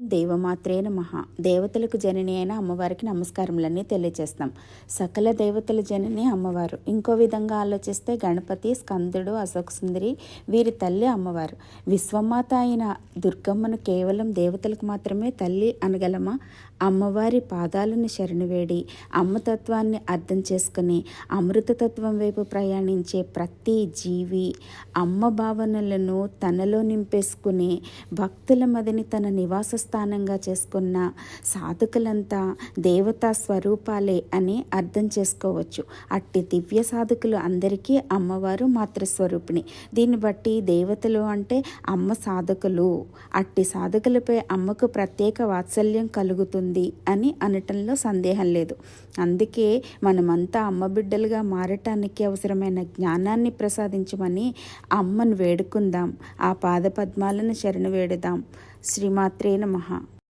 దేవమాత్రే నమః. దేవతలకు జనని అయిన అమ్మవారికి నమస్కారములన్నీ తెలియజేస్తాం. సకల దేవతల జనని అమ్మవారు. ఇంకో విధంగా ఆలోచిస్తే గణపతి, స్కందుడు, అశోక సుందరి వీరి తల్లి అమ్మవారు. విశ్వమాత అయిన దుర్గమ్మను కేవలం దేవతలకు మాత్రమే తల్లి అనగలమా? అమ్మవారి పాదాలను శరణువేడి అమ్మతత్వాన్ని అర్థం చేసుకుని అమృతతత్వం వైపు ప్రయాణించే ప్రతి జీవి అమ్మ భావనలను తనలో నింపేసుకుని భక్తుల మదిని తన నివాస స్థానంగా చేసుకున్న సాధకులంతా దేవతా స్వరూపాలే అని అర్థం చేసుకోవచ్చు. అట్టి దివ్య సాధకులు అందరికీ అమ్మవారు మాతృస్వరూపిణి. దీన్ని బట్టి దేవతలు అంటే అమ్మ సాధకులు. అట్టి సాధకులపై అమ్మకు ప్రత్యేక వాత్సల్యం కలుగుతుంది అని అనటంలో సందేహం లేదు. అందుకే మనమంతా అమ్మ బిడ్డలుగా మారటానికి అవసరమైన జ్ఞానాన్ని ప్రసాదించమని అమ్మను వేడుకుందాం. ఆ పాద పద్మాలను శరణు వేడుదాం. శ్రీమాత్రే నమః.